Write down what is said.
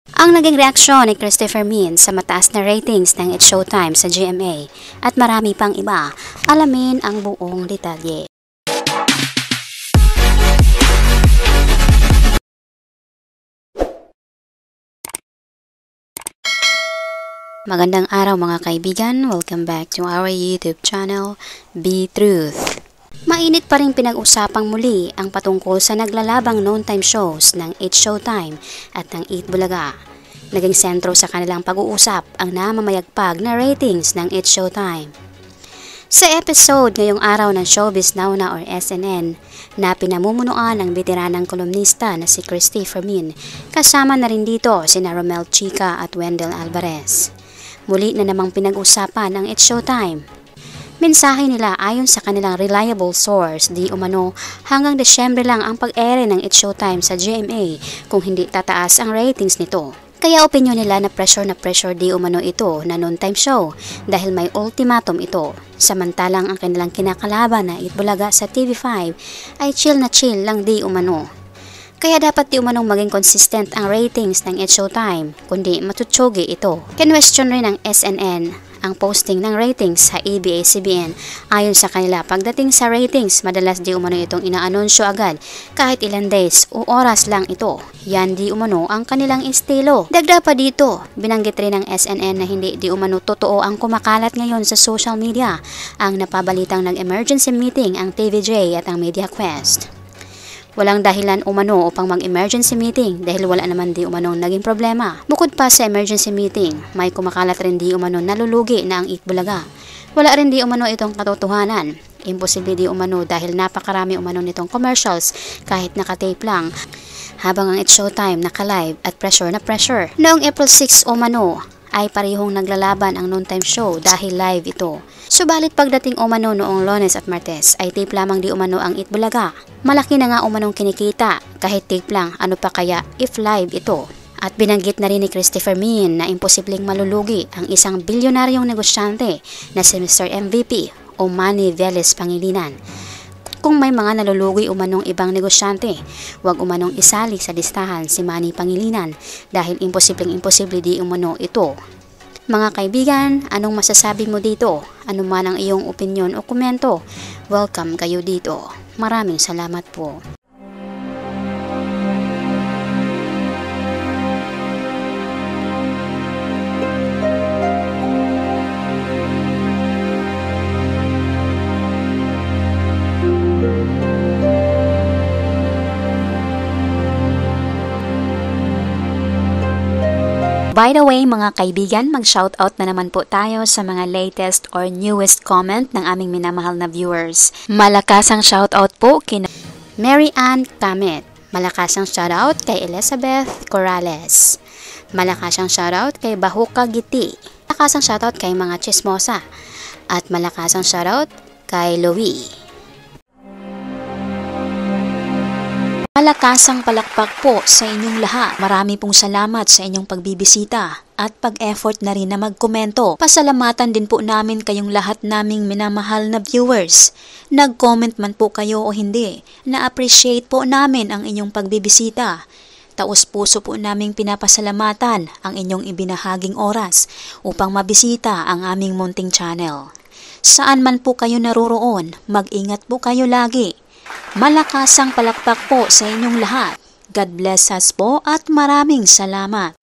Ang naging reaksyon ni Christopher Min sa mataas na ratings ng It's Showtime sa GMA at marami pang iba, alamin ang buong detalye. Magandang araw mga kaibigan, welcome back to our YouTube channel, Be Truth. Mainit pa rin pinag-usapang muli ang patungkol sa naglalabang noontime shows ng It's Showtime at ng Eat Bulaga. Naging sentro sa kanilang pag-uusap ang namamayagpag na ratings ng It's Showtime. Sa episode ngayong araw ng Showbiz Now Na or SNN na pinamumunuan ng veteranang kolumnista na si Christopher Min, kasama na rin dito sina Romel Chica at Wendell Alvarez. Muli na namang pinag-usapan ang It's Showtime. Mensahe nila ayon sa kanilang reliable source, di umano hanggang Desyembre lang ang pag-ere ng It's Showtime sa GMA kung hindi tataas ang ratings nito. Kaya opinyon nila na pressure di umano ito na noontime show dahil may ultimatum ito. Samantalang ang kanilang kinakalaban na Eat Bulaga sa TV5 ay chill lang di umano. Kaya dapat di umanong maging consistent ang ratings ng It's Showtime, kundi matutsugi ito. Kinwestiyon rin ng SNN ang posting ng ratings sa ABS-CBN. Ayon sa kanila, pagdating sa ratings, madalas di umano itong inaanunsyo agad kahit ilang days o oras lang ito. Yan di umano ang kanilang estilo. Dagdag pa dito, binanggit rin ng SNN na hindi di umano totoo ang kumakalat ngayon sa social media. Ang napabalitang nag-emergency meeting ang TVJ at ang MediaQuest. Walang dahilan umano upang mag-emergency meeting dahil wala naman di umanong naging problema. Bukod pa sa emergency meeting, may kumakalat rin di umano nalulugi na ang Eat Bulaga. Wala rin di umano itong katotohanan. Imposible di umano dahil napakarami umano nitong commercials kahit nakatape lang. Habang ang It's Showtime naka-live at pressure na pressure. Noong April 6 umano ay parehong naglalaban ang noontime show dahil live ito. Subalit pagdating umano noong Lunes at Martes ay tape lamang di umano ang Eat Bulaga. Malaki na nga umanong kinikita kahit tape lang, ano pa kaya if live ito. At binanggit na rin ni Christopher Min na imposibleng malulugi ang isang bilyonaryong negosyante na si Mr. MVP o Manny Velez Pangilinan. Kung may mga nalulugi umanong ibang negosyante, huwag umanong isali sa listahan si Manny Pangilinan dahil imposible di umano ito. Mga kaibigan, anong masasabi mo dito? Ano man ang iyong opinyon o komento? Welcome kayo dito. Maraming salamat po. By the way mga kaibigan, mag-shoutout na naman po tayo sa mga latest or newest comment ng aming minamahal na viewers. Malakasang shoutout po kina Mary Ann Kamet. Malakasang shoutout kay Elizabeth Corrales. Malakasang shoutout kay Bahuka Giti. Malakasang shoutout kay mga chismosa. At malakasang shoutout kay Louie. Malakasang palakpak po sa inyong lahat. Marami pong salamat sa inyong pagbibisita at pag-effort na rin na magkomento. Pasalamatan din po namin kayong lahat naming minamahal na viewers. Nag-comment man po kayo o hindi, na-appreciate po namin ang inyong pagbibisita. Taos puso po naming pinapasalamatan ang inyong ibinahaging oras upang mabisita ang aming munting channel. Saan man po kayo naroroon, mag-ingat po kayo lagi. Malakasang palakpak po sa inyong lahat. God bless us po at maraming salamat.